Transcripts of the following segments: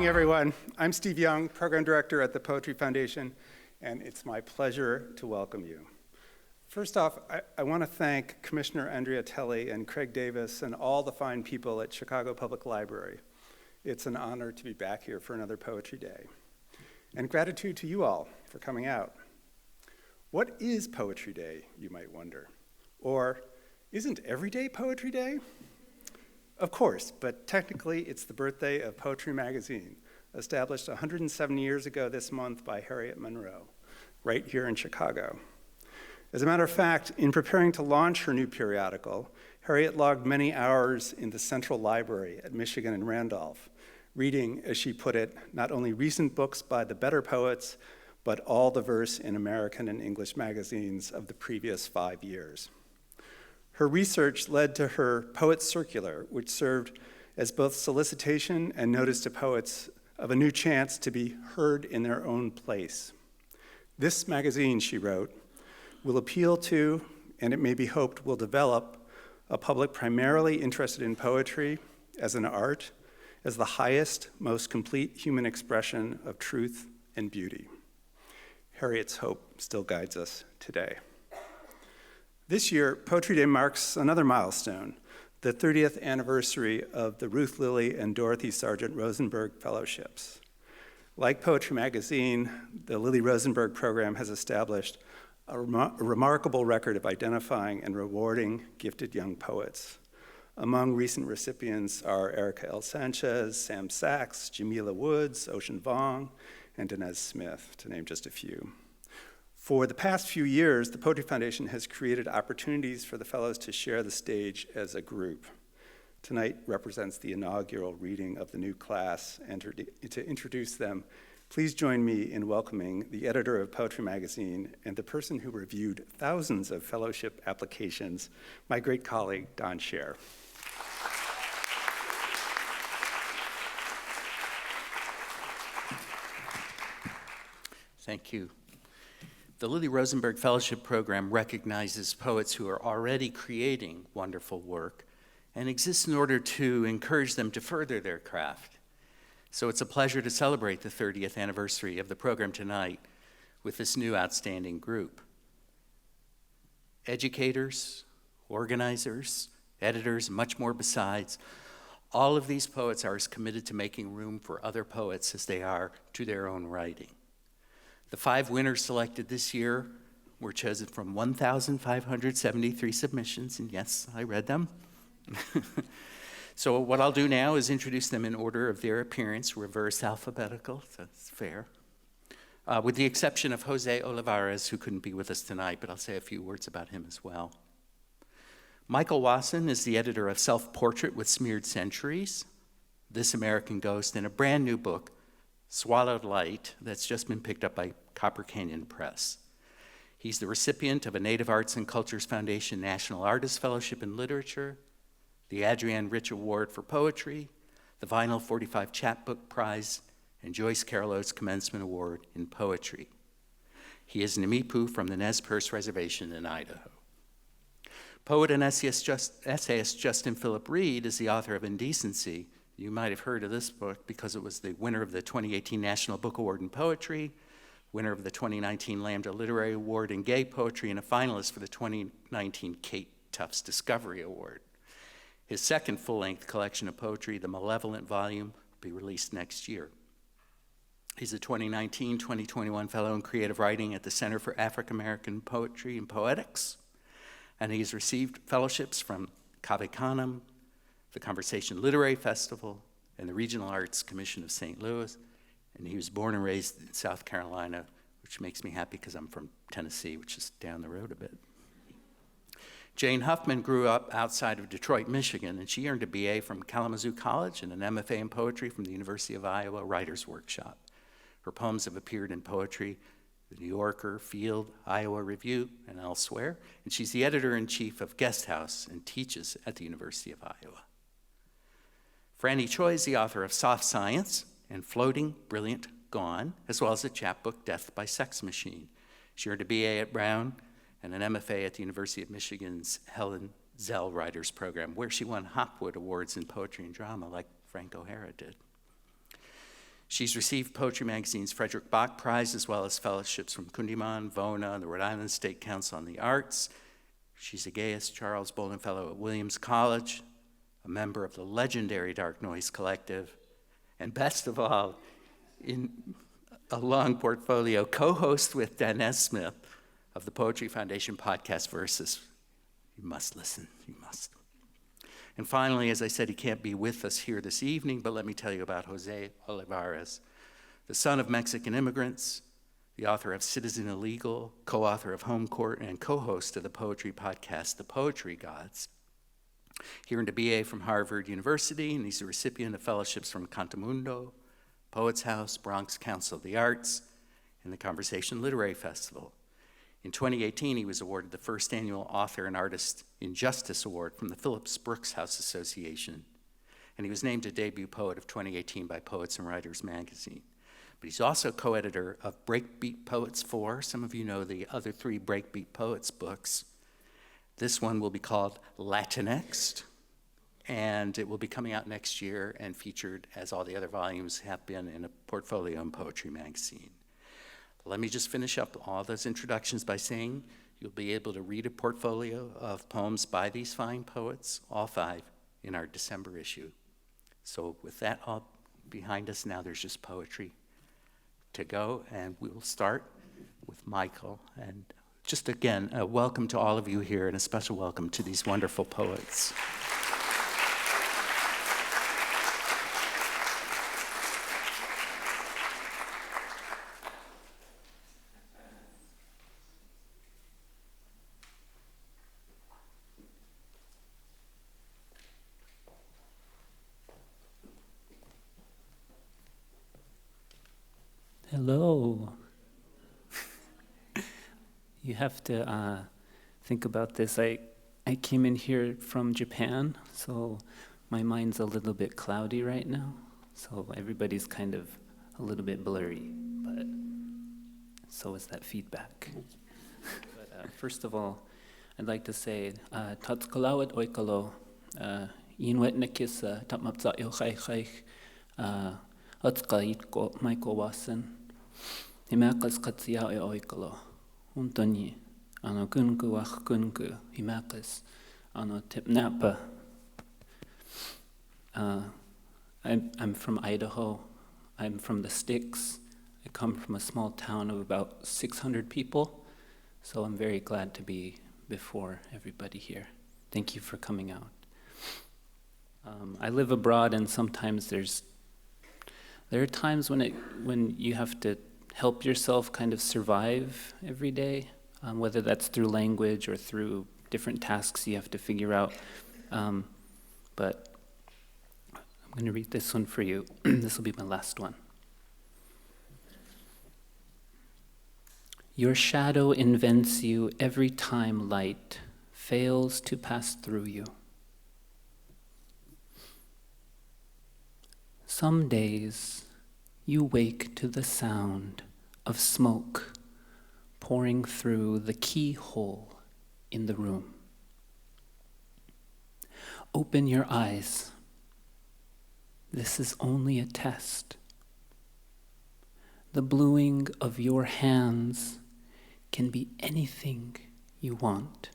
morning, everyone. I'm Steve Young, Program Director at the Poetry Foundation, and it's my pleasure to welcome you. First off, I want to thank Commissioner Andrea Telly and Craig Davis and all the fine people at Chicago Public Library. It's an honor to be back here for another Poetry Day. And gratitude to you all for coming out. What is Poetry Day, you might wonder? Or isn't every day Poetry Day? Of course, but technically it's the birthday of Poetry Magazine, established 107 years ago this month by Harriet Monroe, right here in Chicago. As a matter of fact, in preparing to launch her new periodical, Harriet logged many hours in the Central Library at Michigan and Randolph, reading, as she put it, not only recent books by the better poets, but all the verse in American and English magazines of the previous 5 years. Her research led to her Poets Circular, which served as both solicitation and notice to poets of a new chance to be heard in their own place. This magazine, she wrote, will appeal to, and it may be hoped will develop, a public primarily interested in poetry as an art, as the highest, most complete human expression of truth and beauty. Harriet's hope still guides us today. This year, Poetry Day marks another milestone, the 30th anniversary of the Ruth, Lilly, and Dorothy Sargent Rosenberg Fellowships. Like Poetry Magazine, the Lilly Rosenberg program has established a remarkable record of identifying and rewarding gifted young poets. Among recent recipients are Erica L. Sanchez, Sam Sachs, Jamila Woods, Ocean Vuong, and Inez Smith, to name just a few. For the past few years, the Poetry Foundation has created opportunities for the fellows to share the stage as a group. Tonight represents the inaugural reading of the new class, and to introduce them, please join me in welcoming the editor of Poetry Magazine and the person who reviewed thousands of fellowship applications, my great colleague, Don Scher. Thank you. The Lilly Rosenberg Fellowship Program recognizes poets who are already creating wonderful work and exists in order to encourage them to further their craft. So it's a pleasure to celebrate the 30th anniversary of the program tonight with this new outstanding group. Educators, organizers, editors, much more besides, all of these poets are as committed to making room for other poets as they are to their own writing. The 5 winners selected this year were chosen from 1,573 submissions, and yes, I read them. So what I'll do now is introduce them in order of their appearance, reverse alphabetical, so that's fair. With the exception of Jose Olivares, who couldn't be with us tonight, but I'll say a few words about him as well. Michael Wasson is the editor of Self-Portrait with Smeared Centuries, This American Ghost, and a brand new book, Swallowed Light, that's just been picked up by Copper Canyon Press. He's the recipient of a Native Arts and Cultures Foundation National Artist Fellowship in Literature, the Adrienne Rich Award for Poetry, the Vinyl 45 Chapbook Prize, and Joyce Carol Oates Commencement Award in Poetry. He is an Nimipu from the Nez Perce Reservation in Idaho. Poet and essayist Justin Phillip Reed is the author of Indecency. You might have heard of this book because it was the winner of the 2018 National Book Award in Poetry, winner of the 2019 Lambda Literary Award in Gay Poetry, and a finalist for the 2019 Kate Tufts Discovery Award. His second full-length collection of poetry, The Malevolent Volume, will be released next year. He's a 2019-2021 Fellow in Creative Writing at the Center for African American Poetry and Poetics, and he's received fellowships from Cave Canem, the Conversation Literary Festival, and the Regional Arts Commission of St. Louis, and he was born and raised in South Carolina, which makes me happy because I'm from Tennessee, which is down the road a bit. Jane Huffman grew up outside of Detroit, Michigan, and she earned a BA from Kalamazoo College and an MFA in poetry from the University of Iowa Writers Workshop. Her poems have appeared in Poetry, The New Yorker, Field, Iowa Review, and elsewhere, and she's the editor-in-chief of Guest House and teaches at the University of Iowa. Frannie Choi is the author of Soft Science and Floating, Brilliant, Gone, as well as a chapbook, Death by Sex Machine. She earned a BA at Brown and an MFA at the University of Michigan's Helen Zell Writers Program, where she won Hopwood Awards in Poetry and Drama, like Frank O'Hara did. She's received Poetry Magazine's Frederick Bach Prize, as well as fellowships from Kundiman, Vona, and the Rhode Island State Council on the Arts. She's a Gaius Charles Bolden Fellow at Williams College, a member of the legendary Dark Noise Collective, and best of all, in a long portfolio, co-host with Danez Smith of the Poetry Foundation podcast Versus. You must listen, you must. And finally, as I said, he can't be with us here this evening, but let me tell you about Jose Olivares, the son of Mexican immigrants, the author of Citizen Illegal, co-author of Home Court, and co-host of the poetry podcast, The Poetry Gods. He earned a BA from Harvard University, and he's a recipient of fellowships from Cantamundo, Poets House, Bronx Council of the Arts, and the Conversation Literary Festival. In 2018, he was awarded the first annual Author and Artist in Justice Award from the Phillips Brooks House Association, and he was named a debut poet of 2018 by Poets and Writers magazine. But he's also co-editor of Breakbeat Poets 4. Some of you know the other 3 Breakbeat Poets books. This one will be called Latinxed, and it will be coming out next year and featured, as all the other volumes have been, in a portfolio in Poetry Magazine. Let me just finish up all those introductions by saying you'll be able to read a portfolio of poems by these fine poets, all 5, in our December issue. So with that all behind us, now there's just poetry to go, and we'll start with Michael. And just again, a welcome to all of you here, and a special welcome to these wonderful poets. Hello. You have to think about this. I came in here from Japan, so my mind's a little bit cloudy right now. So everybody's kind of a little bit blurry, but so is that feedback. But first of all, I'd like to say, Tatskalawat oikalo, Inwet Nakisa, Tapmapsa Ilchai, Atska Itko, Michael Watson, Himakas Katsia oikalo. Untoni, kunku wach kunku, himakas, tipnapa. I'm from Idaho. I'm from the sticks. I come from a small town of about 600 people, so I'm very glad to be before everybody here. Thank you for coming out. I live abroad, and sometimes there are times when you have to help yourself kind of survive every day, whether that's through language or through different tasks you have to figure out. But I'm going to read this one for you. This will be my last one. Your shadow invents you every time light fails to pass through you. Some days you wake to the sound of smoke pouring through the keyhole in the room. Open your eyes. This is only a test. The bluing of your hands can be anything you want.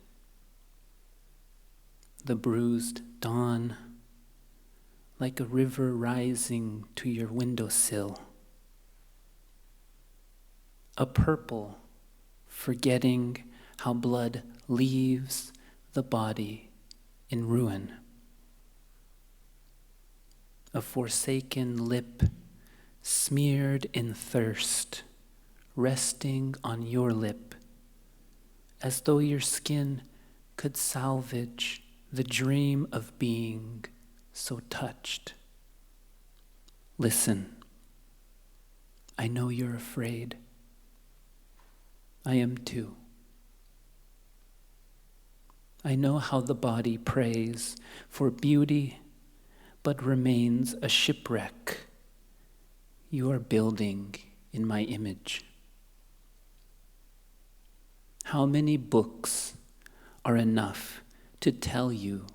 The bruised dawn, like a river rising to your windowsill. A purple, forgetting how blood leaves the body in ruin. A forsaken lip, smeared in thirst, resting on your lip, as though your skin could salvage the dream of being so touched. Listen, I know you're afraid. I am too. I know how the body prays for beauty, but remains a shipwreck you are building in my image. How many books are enough to tell you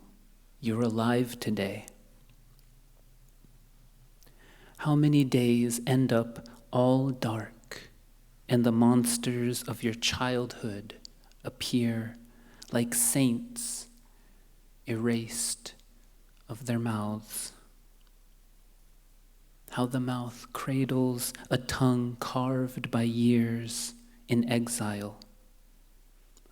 you're alive today? How many days end up all dark, and the monsters of your childhood appear like saints erased of their mouths? How the mouth cradles a tongue carved by years in exile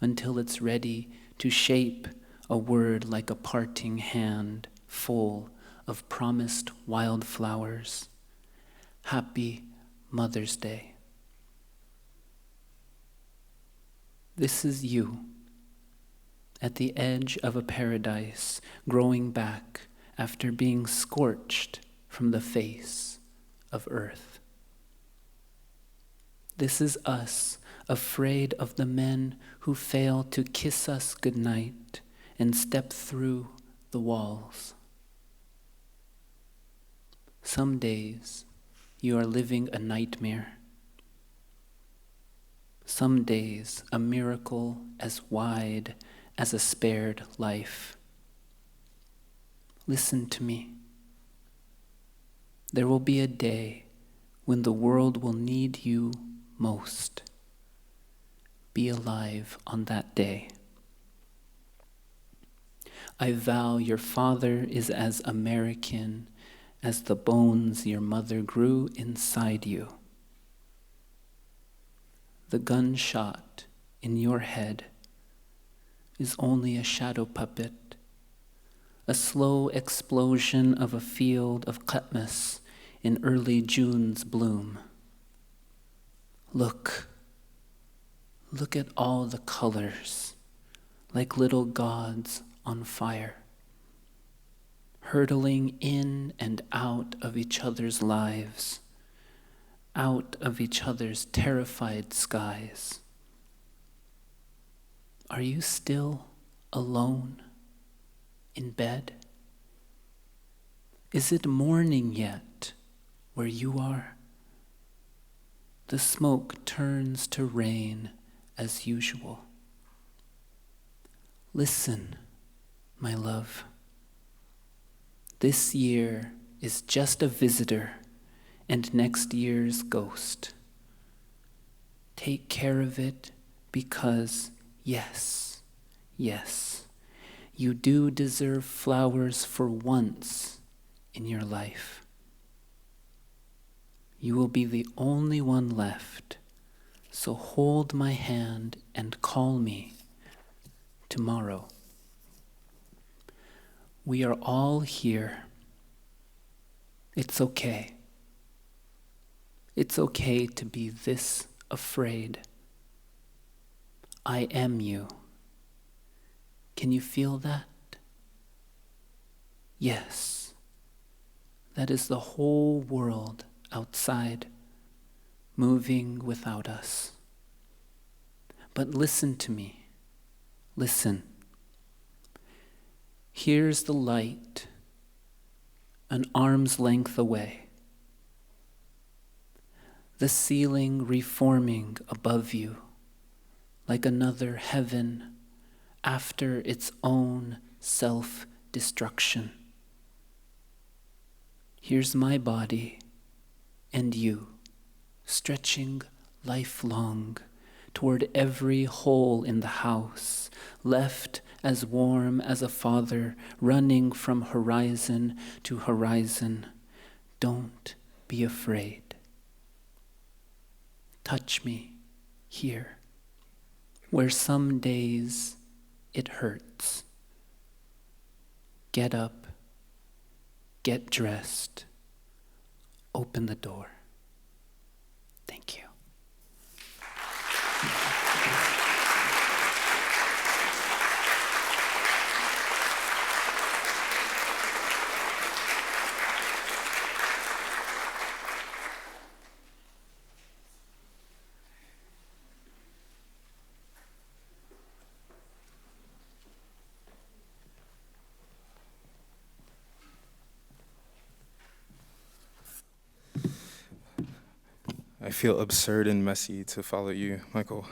until it's ready to shape a word like a parting hand full of promised wildflowers. Happy Mother's Day. This is you at the edge of a paradise, growing back after being scorched from the face of earth. This is us, afraid of the men who fail to kiss us goodnight and step through the walls. Some days you are living a nightmare. Some days a miracle as wide as a spared life. Listen to me. There will be a day when the world will need you most. Be alive on that day. I vow your father is as American as the bones your mother grew inside you. The gunshot in your head is only a shadow puppet, a slow explosion of a field of clematis in early June's bloom. Look at all the colors, like little gods on fire, hurtling in and out of each other's lives, out of each other's terrified skies. Are you still alone in bed? Is it morning yet where you are? The smoke turns to rain as usual. Listen, my love. This year is just a visitor and next year's ghost. Take care of it because, yes, you do deserve flowers for once in your life. You will be the only one left, so hold my hand and call me tomorrow. We are all here. It's okay. It's okay to be this afraid. I am you. Can you feel that? Yes. That is the whole world outside, moving without us. But listen to me. Listen. Here's the light, an arm's length away. The ceiling reforming above you, like another heaven after its own self-destruction. Here's my body and you, stretching lifelong toward every hole in the house, left as warm as a father running from horizon to horizon. Don't be afraid. Touch me here, where some days it hurts. Get up, get dressed, open the door. Thank you. I feel absurd and messy to follow you, Michael.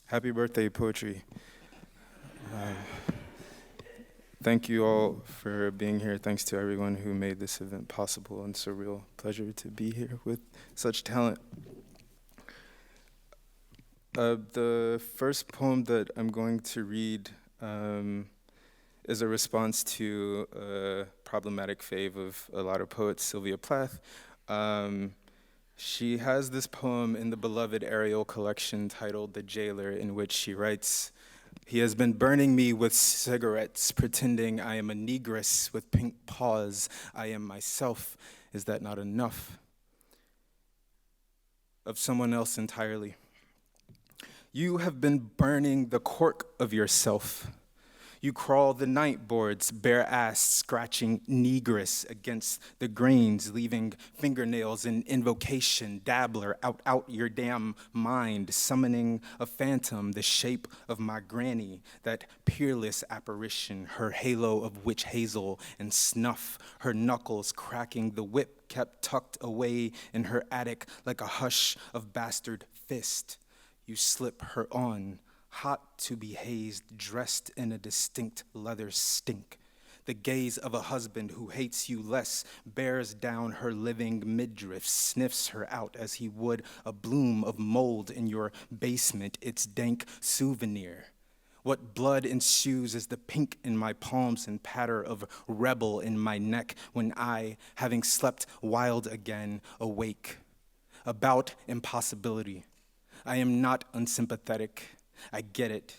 Happy birthday, poetry. Thank you all for being here. Thanks to everyone who made this event possible. And it's a real pleasure to be here with such talent. The first poem that I'm going to read is a response to a problematic fave of a lot of poets, Sylvia Plath. She has this poem in the beloved Ariel collection titled The Jailer, in which she writes, "He has been burning me with cigarettes, pretending I am a negress with pink paws. I am myself. Is that not enough?" Of someone else entirely. "You have been burning the cork of yourself. You crawl the night boards, bare ass scratching negress against the grains, leaving fingernails in invocation, dabbler out your damn mind, summoning a phantom, the shape of my granny, that peerless apparition, her halo of witch hazel and snuff, her knuckles cracking the whip kept tucked away in her attic like a hush of bastard fist. You slip her on, hot to be hazed, dressed in a distinct leather stink. The gaze of a husband who hates you less bears down her living midriff, sniffs her out as he would a bloom of mold in your basement, its dank souvenir. What blood ensues is the pink in my palms and patter of rebel in my neck when I, having slept wild again, awake. About impossibility. I am not unsympathetic. I get it.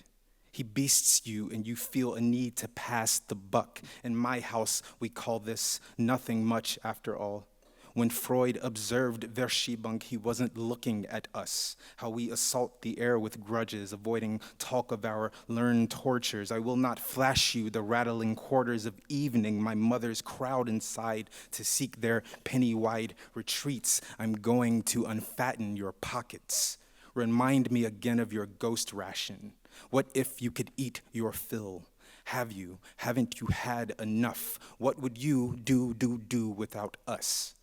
He beasts you and you feel a need to pass the buck. In my house, we call this nothing much after all. When Freud observed Verschiebung, he wasn't looking at us, how we assault the air with grudges, avoiding talk of our learned tortures. I will not flash you the rattling quarters of evening, my mother's crowd inside to seek their penny-wide retreats. I'm going to unfatten your pockets. Remind me again of your ghost ration. What if you could eat your fill? Have you? Haven't you had enough? What would you do without us?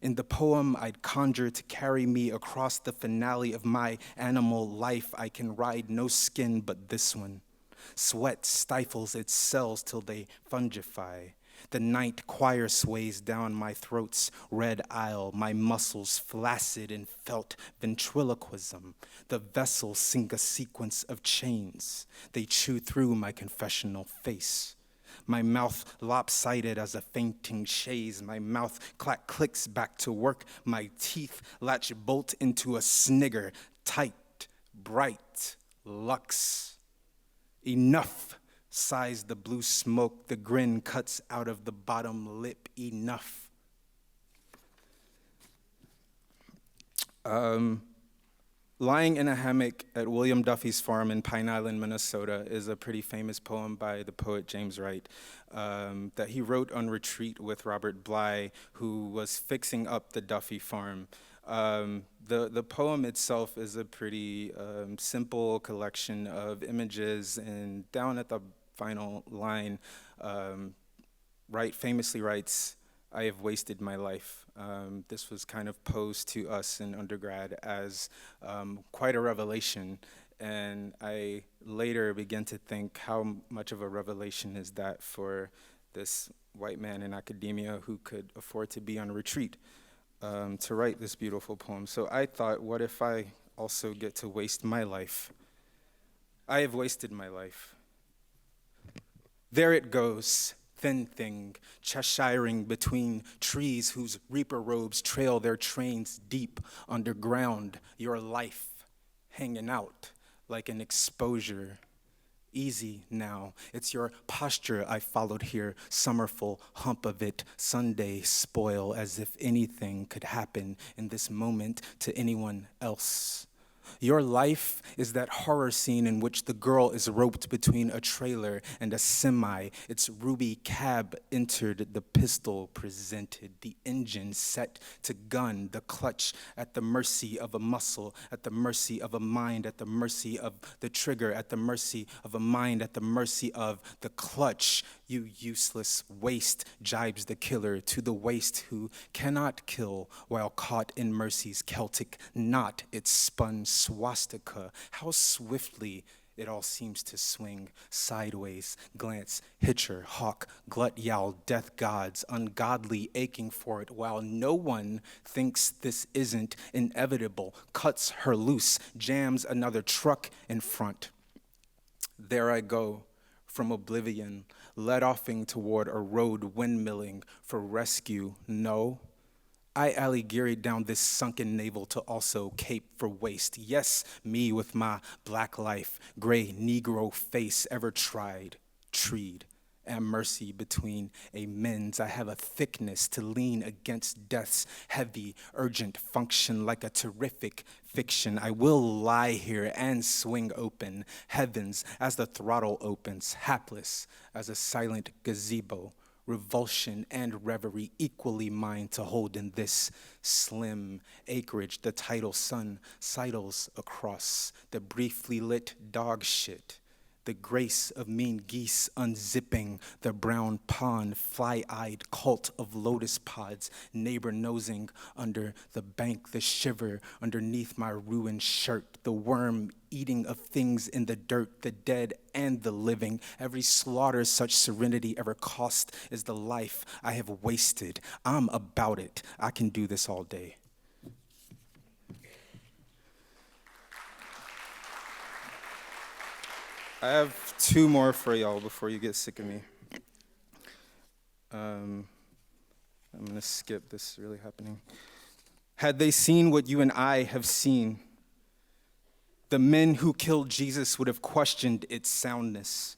In the poem I'd conjure to carry me across the finale of my animal life, I can ride no skin but this one. Sweat stifles its cells till they fungify. The night choir sways down my throat's red aisle, my muscles flaccid in felt ventriloquism. The vessels sing a sequence of chains. They chew through my confessional face. My mouth lopsided as a fainting chaise. My mouth clicks back to work. My teeth latch bolt into a snigger. Tight, bright, luxe. Enough. Sighs the blue smoke, the grin cuts out of the bottom lip. Enough. Lying in a Hammock at William Duffy's farm in Pine Island, Minnesota is a pretty famous poem by the poet James Wright that he wrote on retreat with Robert Bly, who was fixing up the Duffy farm. The poem itself is a pretty simple collection of images, and down at the final line, Wright famously writes, "I have wasted my life." This was kind of posed to us in undergrad as quite a revelation, and I later began to think how much of a revelation is that for this white man in academia who could afford to be on retreat to write this beautiful poem. So I thought, what if I also get to waste my life? I have wasted my life. There it goes, thin thing, Cheshiring between trees whose reaper robes trail their trains deep underground. Your life hanging out like an exposure. Easy now, it's your posture I followed here, summerful hump of it, Sunday spoil, as if anything could happen in this moment to anyone else. Your life is that horror scene in which the girl is roped between a trailer and a semi. Its ruby cab entered, the pistol presented, the engine set to gun, the clutch at the mercy of a muscle, at the mercy of a mind, at the mercy of the trigger, at the mercy of a mind, at the mercy of the clutch. You useless waste, jibes the killer to the waste who cannot kill while caught in mercy's Celtic knot. It spun swastika. How swiftly It all seems to swing sideways, glance, hitcher, hawk, glut, yowl, death gods, ungodly, aching for it, while no one thinks this isn't inevitable, cuts her loose, jams another truck in front. There I go, from oblivion, led offing toward a road windmilling for rescue. No, I alligaried down this sunken navel to also cape for waste. Yes, me with my black life, gray Negro face, ever treed, and mercy between amens. I have a thickness to lean against death's heavy, urgent function like a terrific fiction. I will lie here and swing open heavens as the throttle opens, hapless as a silent gazebo. Revulsion and reverie equally mine to hold in this slim acreage. The tidal sun sidles across the briefly lit dog shit. The grace of mean geese unzipping the brown pond, fly-eyed cult of lotus pods, neighbor nosing under the bank, the shiver underneath my ruined shirt, the worm eating of things in the dirt, the dead and the living. Every slaughter such serenity ever cost is the life I have wasted. I'm about it. I can do this all day. I have two more for y'all before you get sick of me. I'm gonna skip this really happening. Had they seen what you and I have seen, the men who killed Jesus would have questioned its soundness,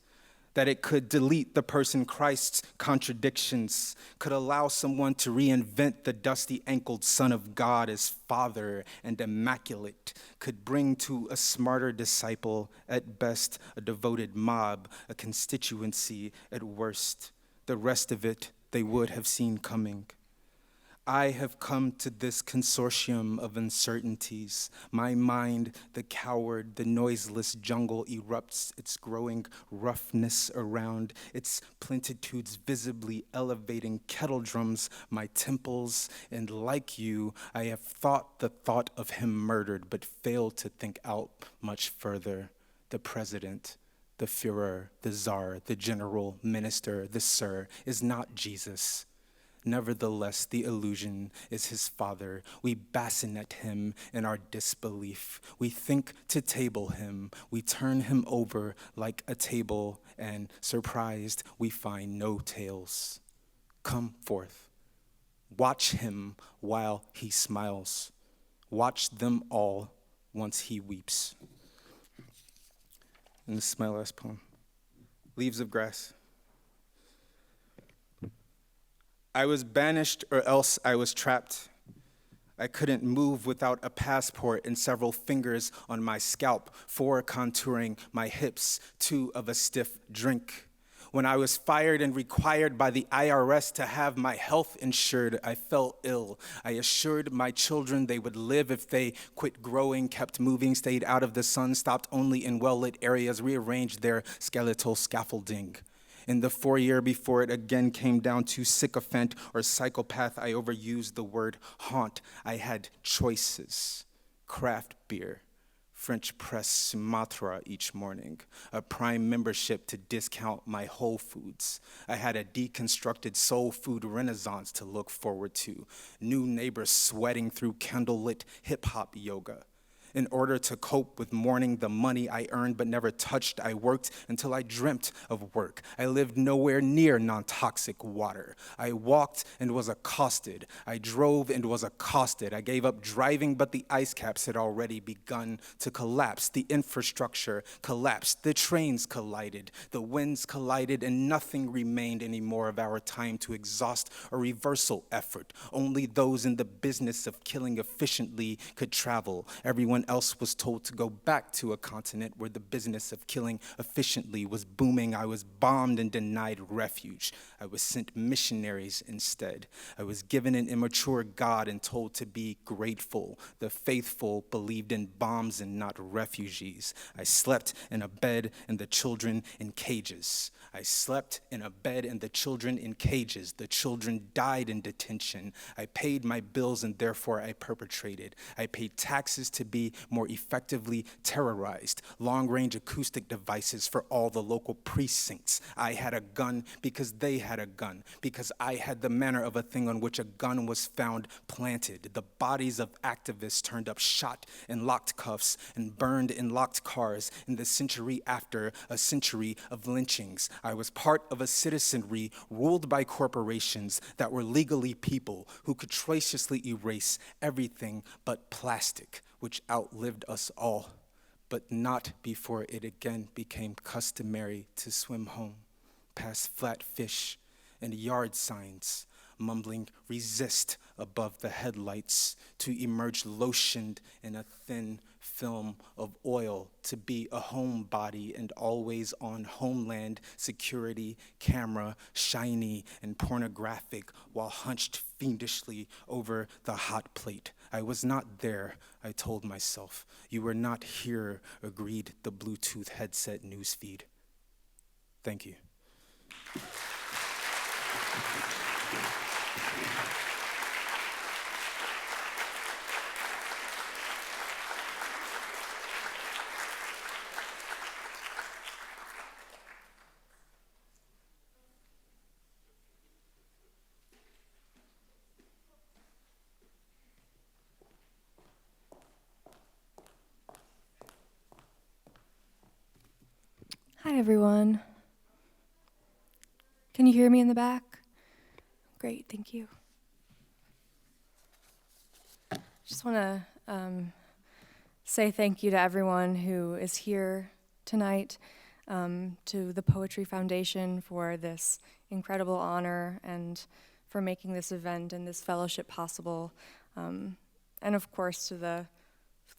that it could delete the person Christ's contradictions, could allow someone to reinvent the dusty-ankled Son of God as Father and immaculate, could bring to a smarter disciple, at best a devoted mob, a constituency at worst. The rest of it they would have seen coming. I have come to this consortium of uncertainties. My mind, the coward, the noiseless jungle erupts, its growing roughness around, its plentitudes visibly elevating kettle drums my temples, and like you, I have thought the thought of him murdered, but failed to think out much further. The president, the Führer, the Tsar, the general, minister, the sir, is not Jesus. Nevertheless, the illusion is his father. We bassinet him in our disbelief. We think to table him. We turn him over like a table, and surprised, we find no tails. Come forth. Watch him while he smiles. Watch them all once he weeps. And this is my last poem. Leaves of Grass. I was banished or else I was trapped. I couldn't move without a passport and several fingers on my scalp, 4 contouring my hips, 2 of a stiff drink. When I was fired and required by the IRS to have my health insured, I fell ill. I assured my children they would live if they quit growing, kept moving, stayed out of the sun, stopped only in well-lit areas, rearranged their skeletal scaffolding. In the 4 year before it again came down to sycophant or psychopath, I overused the word haunt. I had choices: craft beer, French press Sumatra each morning, a Prime membership to discount my Whole Foods. I had a deconstructed soul food renaissance to look forward to, new neighbors sweating through candlelit hip-hop yoga. In order to cope with mourning the money I earned but never touched, I worked until I dreamt of work. I lived nowhere near non-toxic water. I walked and was accosted. I drove and was accosted. I gave up driving, but the ice caps had already begun to collapse. The infrastructure collapsed. The trains collided. The winds collided, and nothing remained anymore of our time to exhaust a reversal effort. Only those in the business of killing efficiently could travel. Everyone else was told to go back to a continent where the business of killing efficiently was booming. I was bombed and denied refuge. I was sent missionaries instead. I was given an immature God and told to be grateful. The faithful believed in bombs and not refugees. I slept in a bed and the children in cages. I slept in a bed and the children in cages. The children died in detention. I paid my bills and therefore I perpetrated. I paid taxes to be progressively, more effectively terrorized. Long-range acoustic devices for all the local precincts. I had a gun because they had a gun, because I had the manner of a thing on which a gun was found planted. The bodies of activists turned up shot in locked cuffs and burned in locked cars in the century after a century of lynchings. I was part of a citizenry ruled by corporations that were legally people who could tracelessly erase everything but plastic, which outlived us all, but not before it again became customary to swim home, past flat fish and yard signs, mumbling resist above the headlights, to emerge lotioned in a thin film of oil, to be a homebody and always on homeland security camera, shiny and pornographic, while hunched fiendishly over the hot plate. I was not there, I told myself. You were not here, agreed the Bluetooth headset newsfeed. Thank you. Hi, everyone. Can you hear me in the back? Great, thank you. Just want to say thank you to everyone who is here tonight, to the Poetry Foundation for this incredible honor and for making this event and this fellowship possible, and of course to the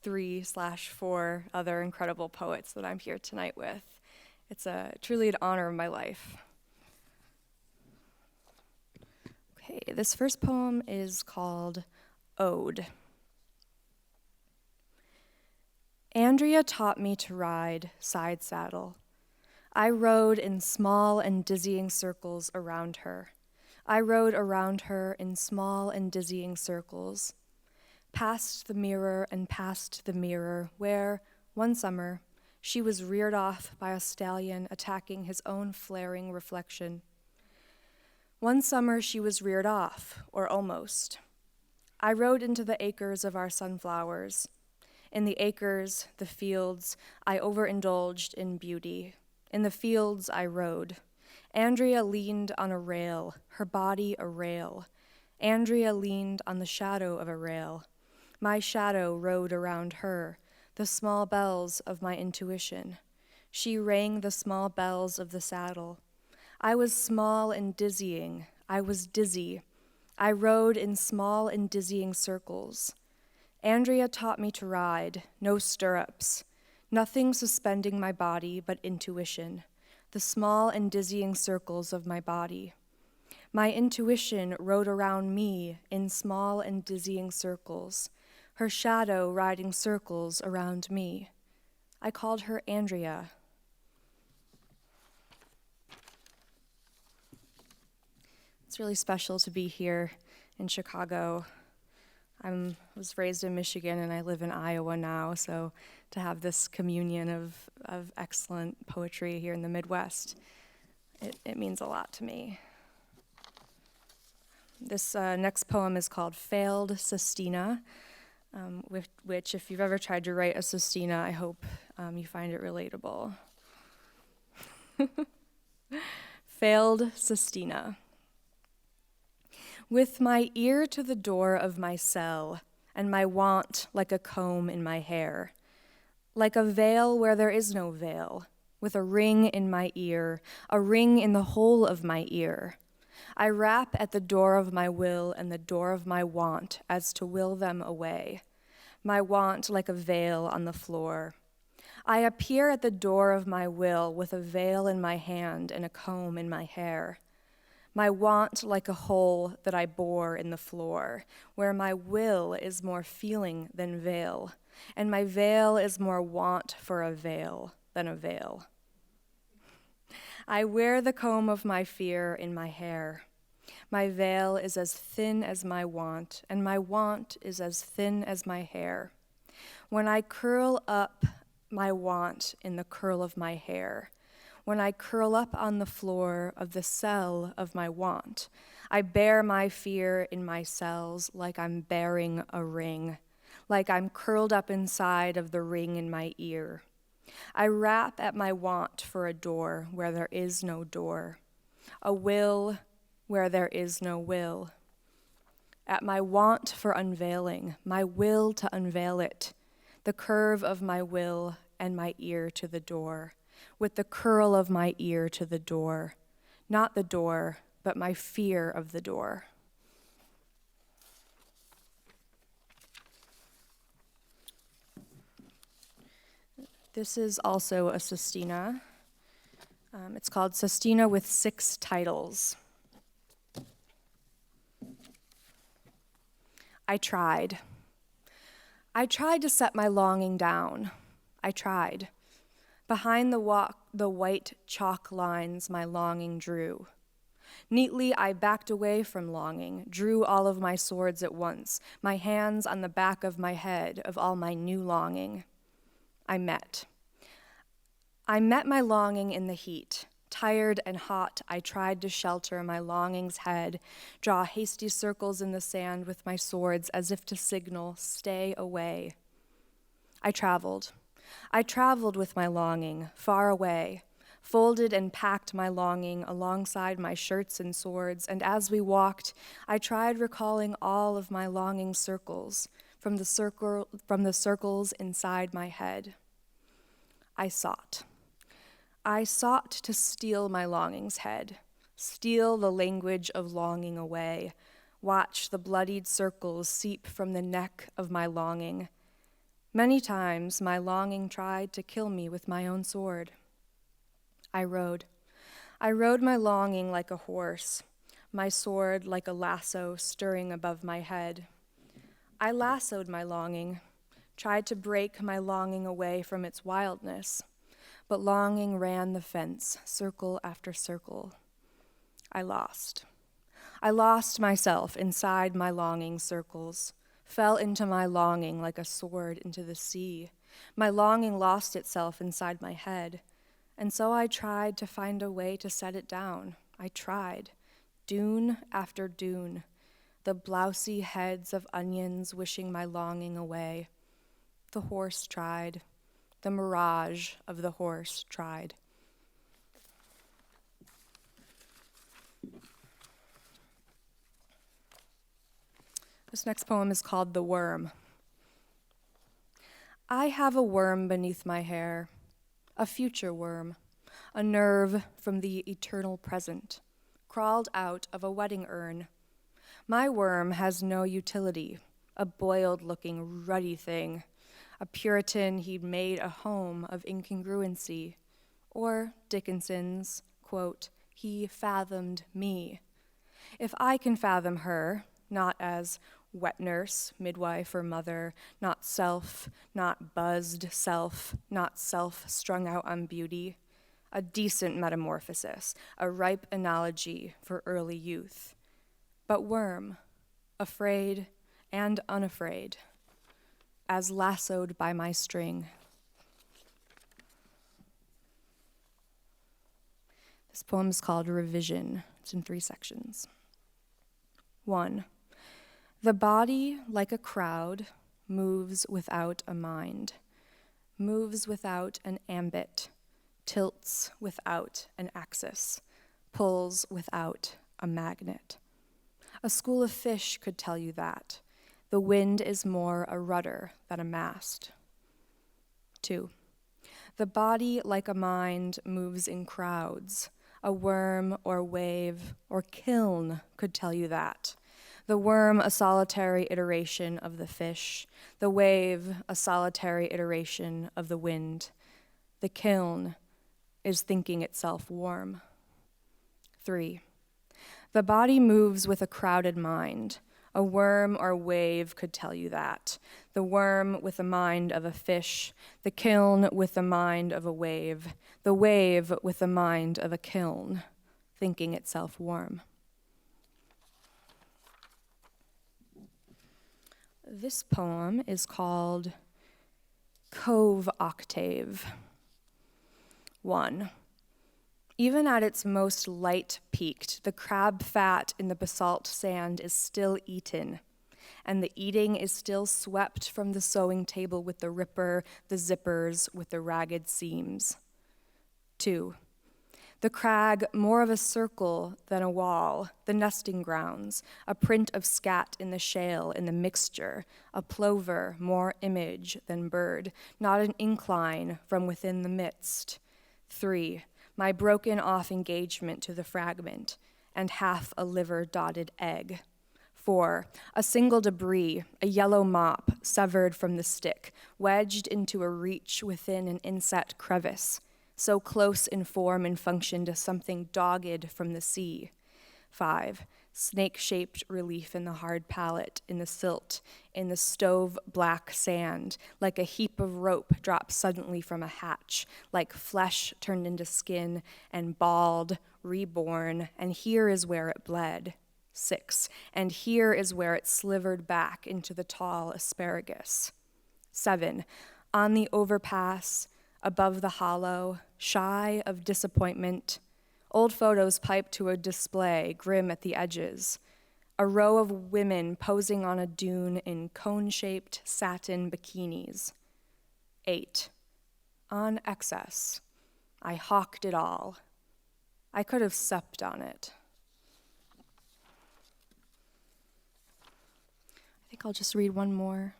3/4 other incredible poets that I'm here tonight with. It's truly an honor of my life. Okay, this first poem is called Ode. Andrea taught me to ride side saddle. I rode in small and dizzying circles around her. I rode around her in small and dizzying circles, past the mirror and past the mirror, where, one summer, she was reared off by a stallion attacking his own flaring reflection. One summer she was reared off, or almost. I rode into the acres of our sunflowers. In the acres, the fields, I overindulged in beauty. In the fields I rode. Andrea leaned on a rail, her body a rail. Andrea leaned on the shadow of a rail. My shadow rode around her, the small bells of my intuition. She rang the small bells of the saddle. I was small and dizzying. I was dizzy. I rode in small and dizzying circles. Andrea taught me to ride, no stirrups, nothing suspending my body but intuition, the small and dizzying circles of my body. My intuition rode around me in small and dizzying circles, her shadow riding circles around me. I called her Andrea. It's really special to be here in Chicago. I was raised in Michigan and I live in Iowa now, so to have this communion of excellent poetry here in the Midwest, it means a lot to me. This next poem is called Failed Sestina, which if you've ever tried to write a sestina, I hope you find it relatable. Failed Sestina. With my ear to the door of my cell, and my want like a comb in my hair, like a veil where there is no veil, with a ring in my ear, a ring in the whole of my ear. I rap at the door of my will and the door of my want as to will them away, my want like a veil on the floor. I appear at the door of my will with a veil in my hand and a comb in my hair. My want like a hole that I bore in the floor, where my will is more feeling than veil, and my veil is more want for a veil than a veil. I wear the comb of my fear in my hair. My veil is as thin as my want, and my want is as thin as my hair. When I curl up my want in the curl of my hair, when I curl up on the floor of the cell of my want, I bear my fear in my cells like I'm bearing a ring, like I'm curled up inside of the ring in my ear. I rap at my want for a door where there is no door, a will where there is no will. At my want for unveiling, my will to unveil it, the curve of my will and my ear to the door, with the curl of my ear to the door, not the door, but my fear of the door. This is also a sestina. It's called Sestina with 6 titles. I tried. I tried to set my longing down. I tried. Behind the white chalk lines my longing drew. Neatly I backed away from longing, drew all of my swords at once, my hands on the back of my head of all my new longing. I met my longing in the heat. Tired and hot, I tried to shelter my longing's head, draw hasty circles in the sand with my swords as if to signal, stay away. I traveled with my longing, far away, folded and packed my longing alongside my shirts and swords, and as we walked, I tried recalling all of my longing circles from the circles inside my head. I sought to steal my longing's head, steal the language of longing away, watch the bloodied circles seep from the neck of my longing. Many times my longing tried to kill me with my own sword. I rode my longing like a horse, my sword like a lasso stirring above my head. I lassoed my longing, tried to break my longing away from its wildness, but longing ran the fence, circle after circle. I lost myself inside my longing circles, fell into my longing like a sword into the sea. My longing lost itself inside my head, and so I tried to find a way to set it down. I tried, dune after dune, the blousy heads of onions wishing my longing away. The horse tried. The mirage of the horse tried. This next poem is called The Worm. I have a worm beneath my hair, a future worm, a nerve from the eternal present, crawled out of a wedding urn. My worm has no utility, a boiled-looking, ruddy thing. A Puritan, he'd made a home of incongruency. Or Dickinson's, quote, he fathomed me. If I can fathom her, not as wet nurse, midwife, or mother, not self, not buzzed self, not self strung out on beauty, a decent metamorphosis, a ripe analogy for early youth. But worm, afraid and unafraid, as lassoed by my string. This poem is called Revision. It's in 3 sections. 1. The body, like a crowd, moves without a mind, moves without an ambit, tilts without an axis, pulls without a magnet. A school of fish could tell you that. The wind is more a rudder than a mast. 2. The body, like a mind, moves in crowds. A worm or wave or kiln could tell you that. The worm, a solitary iteration of the fish. The wave, a solitary iteration of the wind. The kiln is thinking itself warm. 3. The body moves with a crowded mind. A worm or wave could tell you that. The worm with the mind of a fish, the kiln with the mind of a wave, the wave with the mind of a kiln, thinking itself warm. This poem is called Cove octave. 1. Even at its most light-peaked, the crab fat in the basalt sand is still eaten, and the eating is still swept from the sewing table with the ripper, the zippers, with the ragged seams. 2. The crag, more of a circle than a wall, the nesting grounds, a print of scat in the shale, in the mixture, a plover, more image than bird, not an incline from within the midst. 3. My broken off engagement to the fragment, and half a liver-dotted egg. 4. A single debris, a yellow mop, severed from the stick, wedged into a reach within an inset crevice, so close in form and function to something dogged from the sea. 5. Snake-shaped relief in the hard palate, in the silt, in the stove-black sand, like a heap of rope dropped suddenly from a hatch, like flesh turned into skin and balled, reborn, and here is where it bled. 6. And here is where it slivered back into the tall asparagus. 7. On the overpass, above the hollow, shy of disappointment, old photos piped to a display, grim at the edges. A row of women posing on a dune in cone-shaped satin bikinis. 8. On excess. I hawked it all. I could have supped on it. I think I'll just read one more.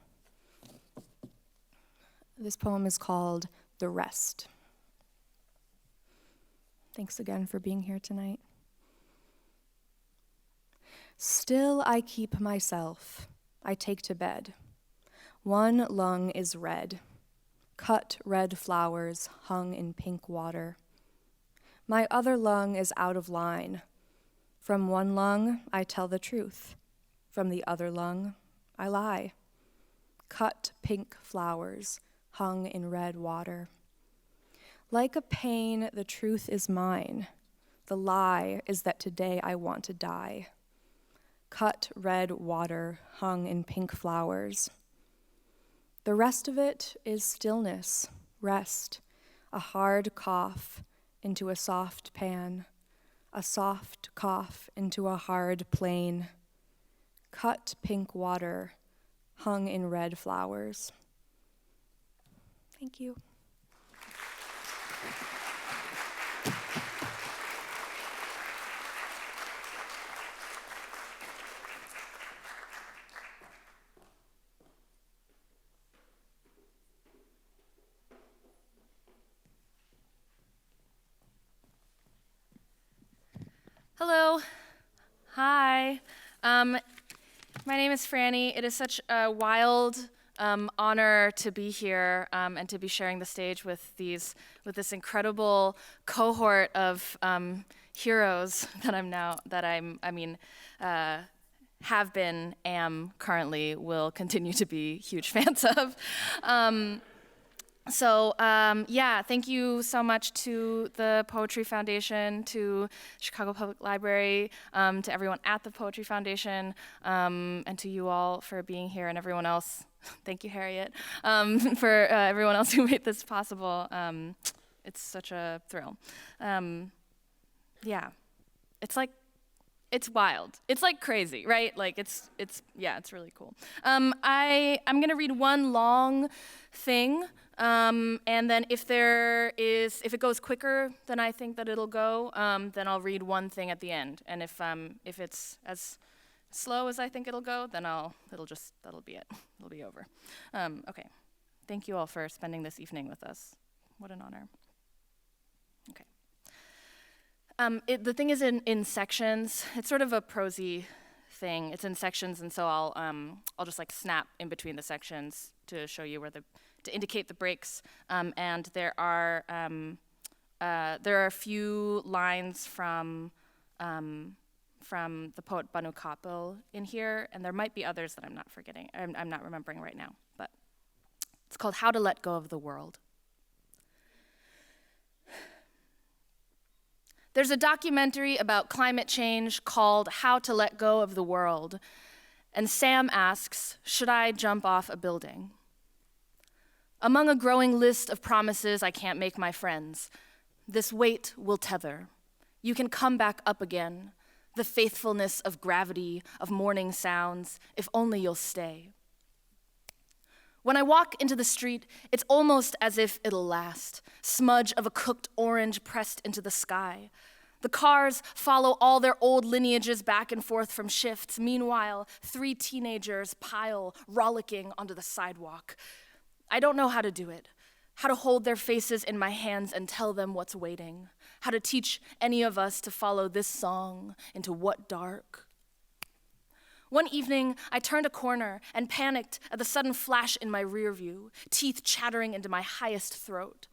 This poem is called The Rest. Thanks again for being here tonight. Still I keep myself, I take to bed. One lung is red, cut red flowers hung in pink water. My other lung is out of line. From one lung, I tell the truth. From the other lung, I lie. Cut pink flowers hung in red water. Like a pain, the truth is mine. The lie is that today I want to die. Cut red water hung in pink flowers. The rest of it is stillness, rest, a hard cough into a soft pan, a soft cough into a hard plain. Cut pink water hung in red flowers. Thank you. Hello. Hi. My name is Frannie. It is such a wild honor to be here and to be sharing the stage with this incredible cohort of heroes that have been, am, currently, will continue to be huge fans of. Thank you so much to the Poetry Foundation, to Chicago Public Library, to everyone at the Poetry Foundation, and to you all for being here, and everyone else. Thank you, Harriet, for everyone else who made this possible. It's such a thrill. It's wild. It's like crazy, right? Like it's really cool. I'm gonna read one long thing, and then if it goes quicker than I think that it'll go, then I'll read one thing at the end. And if it's as slow as I think it'll go, then that'll be it. It'll be over. Okay. Thank you all for spending this evening with us. What an honor. Okay. The thing is in sections. It's sort of a prosy thing. It's in sections, and so I'll just like snap in between the sections to show you to indicate the breaks. And there are a few lines from the poet Banu Kapil in here, and there might be others that I'm not forgetting. I'm not remembering right now, but it's called How to Let Go of the World. There's a documentary about climate change called How to Let Go of the World, and Sam asks, should I jump off a building? Among a growing list of promises I can't make my friends, this weight will tether. You can come back up again. The faithfulness of gravity, of morning sounds, if only you'll stay. When I walk into the street, it's almost as if it'll last. Smudge of a cooked orange pressed into the sky. The cars follow all their old lineages back and forth from shifts. Meanwhile, 3 teenagers pile, rollicking onto the sidewalk. I don't know how to do it, how to hold their faces in my hands and tell them what's waiting, how to teach any of us to follow this song into what dark. One evening, I turned a corner and panicked at the sudden flash in my rear view, teeth chattering into my highest throat.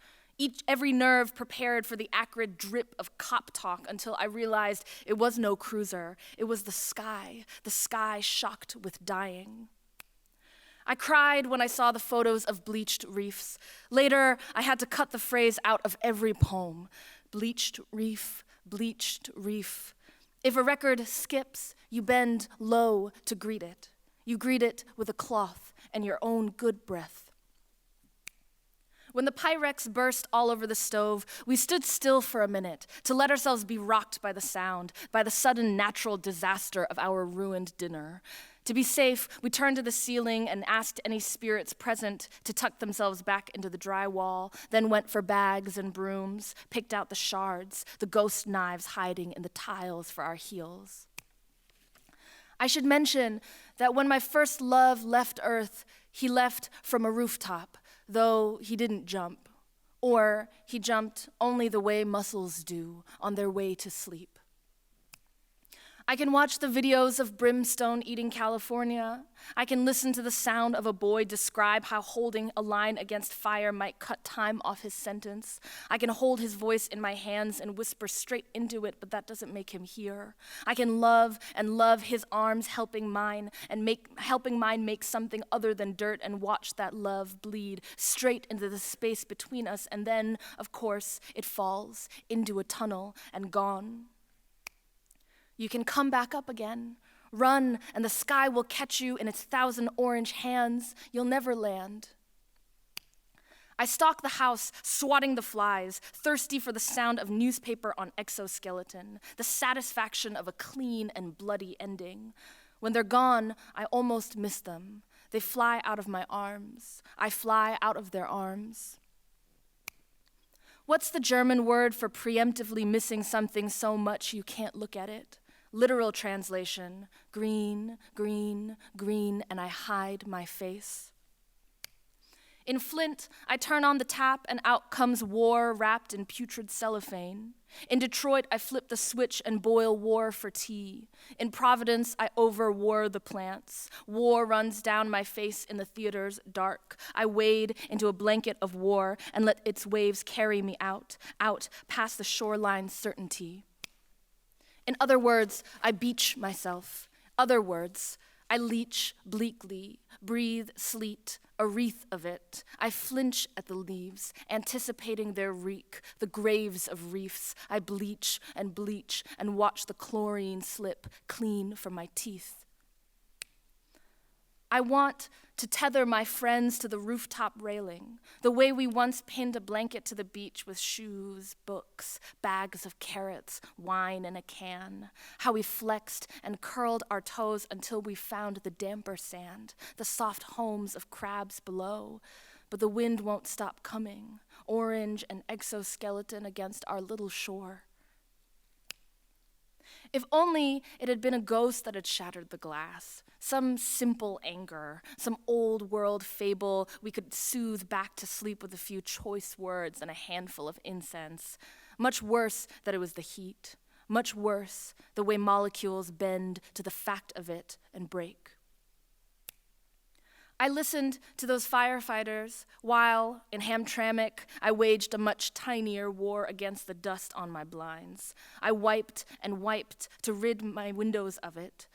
Every nerve prepared for the acrid drip of cop talk until I realized it was no cruiser. It was the sky shocked with dying. I cried when I saw the photos of bleached reefs. Later, I had to cut the phrase out of every poem. Bleached reef, bleached reef. If a record skips, you bend low to greet it. You greet it with a cloth and your own good breath. When the Pyrex burst all over the stove, we stood still for a minute to let ourselves be rocked by the sound, by the sudden natural disaster of our ruined dinner. To be safe, we turned to the ceiling and asked any spirits present to tuck themselves back into the drywall, then went for bags and brooms, picked out the shards, the ghost knives hiding in the tiles for our heels. I should mention that when my first love left Earth, he left from a rooftop, though he didn't jump, or he jumped only the way mussels do on their way to sleep. I can watch the videos of brimstone eating California. I can listen to the sound of a boy describe how holding a line against fire might cut time off his sentence. I can hold his voice in my hands and whisper straight into it, but that doesn't make him hear. I can love and love his arms helping mine make something other than dirt and watch that love bleed straight into the space between us, and then, of course, it falls into a tunnel and gone. You can come back up again. Run, and the sky will catch you in its 1,000 orange hands. You'll never land. I stalk the house, swatting the flies, thirsty for the sound of newspaper on exoskeleton, the satisfaction of a clean and bloody ending. When they're gone, I almost miss them. They fly out of my arms. I fly out of their arms. What's the German word for preemptively missing something so much you can't look at it? Literal translation, green, green, green, and I hide my face. In Flint, I turn on the tap and out comes war wrapped in putrid cellophane. In Detroit, I flip the switch and boil war for tea. In Providence, I overwar the plants. War runs down my face in the theater's dark. I wade into a blanket of war and let its waves carry me out past the shoreline's certainty. In other words, I beach myself. Other words, I leach bleakly, breathe sleet, a wreath of it. I flinch at the leaves, anticipating their reek, the graves of reefs. I bleach and watch the chlorine slip clean from my teeth. I want to tether my friends to the rooftop railing, the way we once pinned a blanket to the beach with shoes, books, bags of carrots, wine in a can, how we flexed and curled our toes until we found the damper sand, the soft homes of crabs below. But the wind won't stop coming, orange and exoskeleton against our little shore. If only it had been a ghost that had shattered the glass, some simple anger, some old world fable we could soothe back to sleep with a few choice words and a handful of incense. Much worse that it was the heat, much worse the way molecules bend to the fact of it and break. I listened to those firefighters while, in Hamtramck, I waged a much tinier war against the dust on my blinds. I wiped and wiped to rid my windows of it.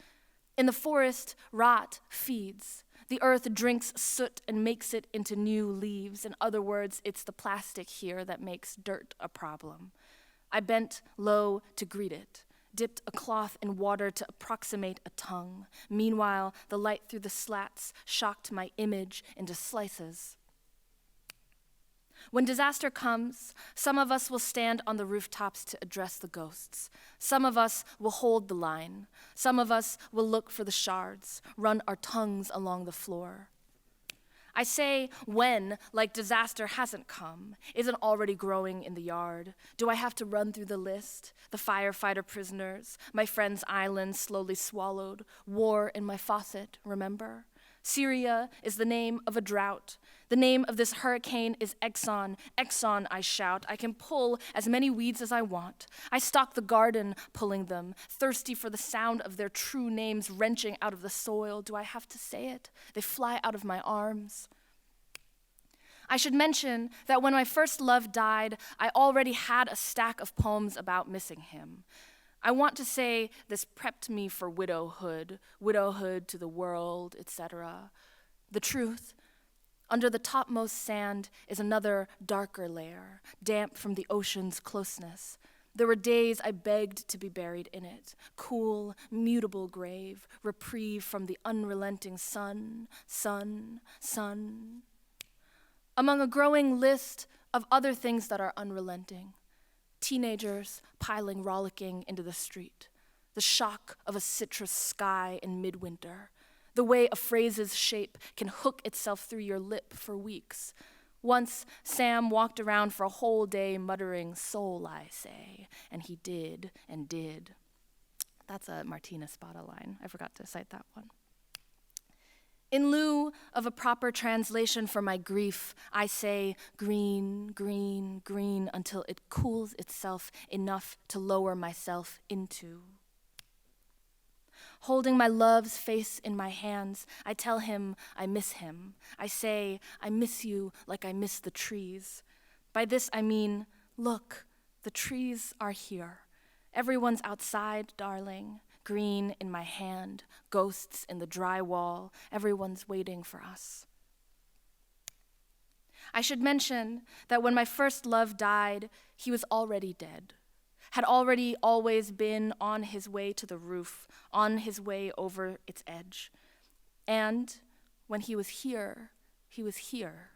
In the forest, rot feeds. The earth drinks soot and makes it into new leaves. In other words, it's the plastic here that makes dirt a problem. I bent low to greet it, dipped a cloth in water to approximate a tongue. Meanwhile, the light through the slats shocked my image into slices. When disaster comes, some of us will stand on the rooftops to address the ghosts. Some of us will hold the line. Some of us will look for the shards, run our tongues along the floor. I say when, like disaster hasn't come, isn't already growing in the yard. Do I have to run through the list? The firefighter prisoners, my friend's island slowly swallowed, war in my faucet, remember? Syria is the name of a drought. The name of this hurricane is Exxon. Exxon, I shout. I can pull as many weeds as I want. I stalk the garden, pulling them, thirsty for the sound of their true names wrenching out of the soil. Do I have to say it? They fly out of my arms. I should mention that when my first love died, I already had a stack of poems about missing him. I want to say this prepped me for widowhood to the world, etc. The truth, under the topmost sand is another darker layer, damp from the ocean's closeness. There were days I begged to be buried in it, cool, mutable grave, reprieve from the unrelenting sun. Among a growing list of other things that are unrelenting, teenagers piling rollicking into the street, the shock of a citrus sky in midwinter, the way a phrase's shape can hook itself through your lip for weeks. Once, Sam walked around for a whole day muttering, "Soul, I say," and he did and did. That's a Martina Spada line. I forgot to cite that one. In lieu of a proper translation for my grief, I say green, green, green until it cools itself enough to lower myself into. Holding my love's face in my hands, I tell him I miss him. I say, I miss you like I miss the trees. By this I mean, look, the trees are here. Everyone's outside, darling. Green in my hand, ghosts in the dry wall. Everyone's waiting for us. I should mention that when my first love died, he was already dead, had already always been on his way to the roof, on his way over its edge. And when he was here, he was here.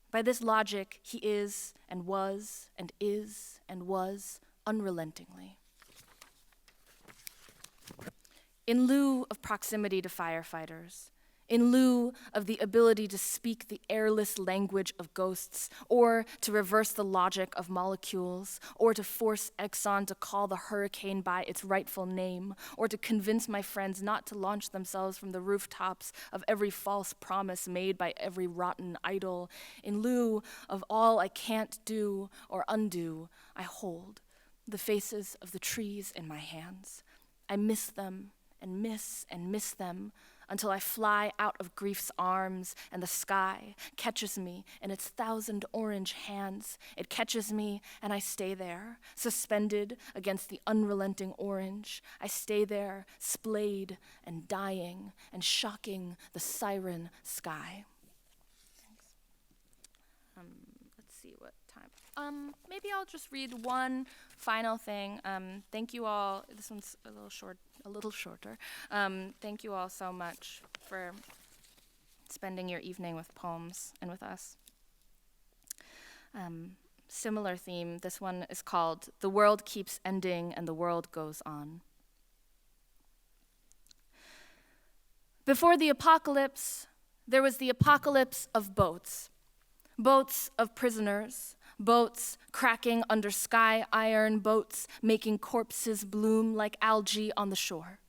By this logic, he is and was unrelentingly. In lieu of proximity to firefighters, in lieu of the ability to speak the airless language of ghosts, or to reverse the logic of molecules, or to force Exxon to call the hurricane by its rightful name, or to convince my friends not to launch themselves from the rooftops of every false promise made by every rotten idol, in lieu of all I can't do or undo, I hold the faces of the trees in my hands. I miss them and miss them until I fly out of grief's arms and the sky catches me in its 1,000 orange hands. It catches me and I stay there, suspended against the unrelenting orange. I stay there, splayed and dying and shocking the siren sky. Let's see what time. Maybe I'll just read one final thing. Thank you all. This one's a little shorter. Thank you all so much for spending your evening with poems and with us. Similar theme. This one is called "The World Keeps Ending and the World Goes On." Before the apocalypse, there was the apocalypse of boats. Boats of prisoners, boats cracking under sky iron, boats making corpses bloom like algae on the shore.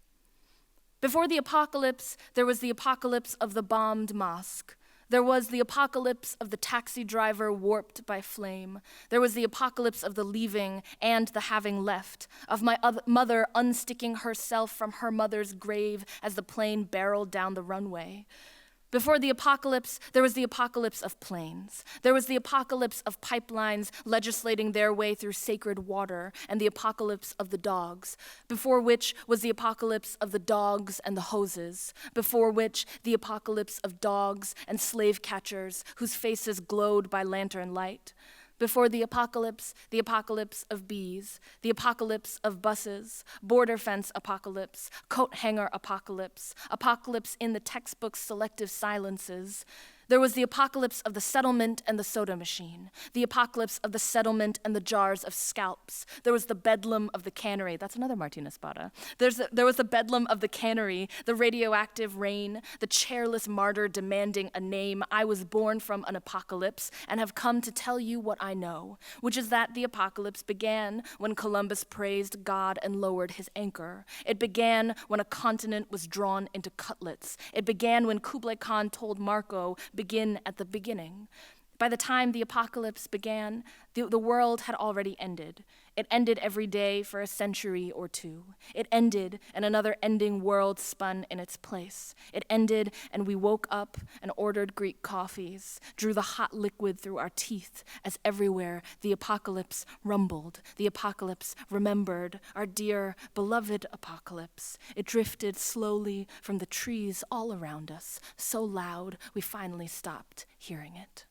Before the apocalypse, there was the apocalypse of the bombed mosque. There was the apocalypse of the taxi driver warped by flame. There was the apocalypse of the leaving and the having left, of my mother unsticking herself from her mother's grave as the plane barreled down the runway. Before the apocalypse, there was the apocalypse of planes. There was the apocalypse of pipelines legislating their way through sacred water, and the apocalypse of the dogs, before which was the apocalypse of the dogs and the hoses, before which the apocalypse of dogs and slave catchers whose faces glowed by lantern light. Before the apocalypse of bees, the apocalypse of buses, border fence apocalypse, coat hanger apocalypse, apocalypse in the textbook's selective silences, There was the apocalypse of the settlement and the soda machine, the apocalypse of the settlement and the jars of scalps. There was the bedlam of the cannery. That's another Martina Spada. There was the bedlam of the cannery, the radioactive rain, the chairless martyr demanding a name. I was born from an apocalypse and have come to tell you what I know, which is that the apocalypse began when Columbus praised God and lowered his anchor. It began when a continent was drawn into cutlets. It began when Kublai Khan told Marco, begin at the beginning. By the time the apocalypse began, the world had already ended. It ended every day for a century or two. It ended, and another ending world spun in its place. It ended, and we woke up and ordered Greek coffees, drew the hot liquid through our teeth, as everywhere the apocalypse rumbled. The apocalypse remembered, our dear, beloved apocalypse. It drifted slowly from the trees all around us, so loud we finally stopped hearing it.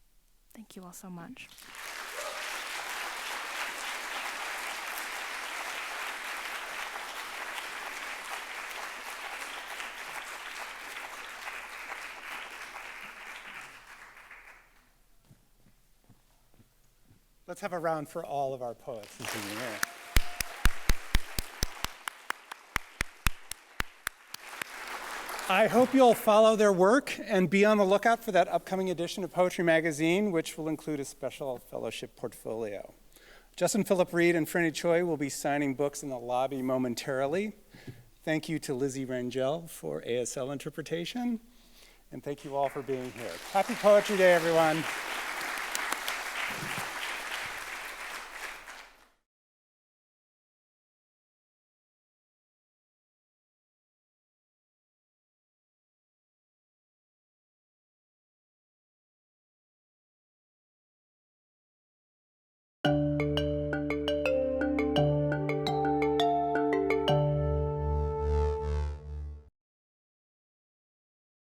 Thank you all so much. Let's have a round for all of our poets in the air. I hope you'll follow their work and be on the lookout for that upcoming edition of Poetry Magazine, which will include a special fellowship portfolio. Justin Phillip Reed and Frannie Choi will be signing books in the lobby momentarily. Thank you to Lizzie Rangel for ASL interpretation, and thank you all for being here. Happy Poetry Day, everyone.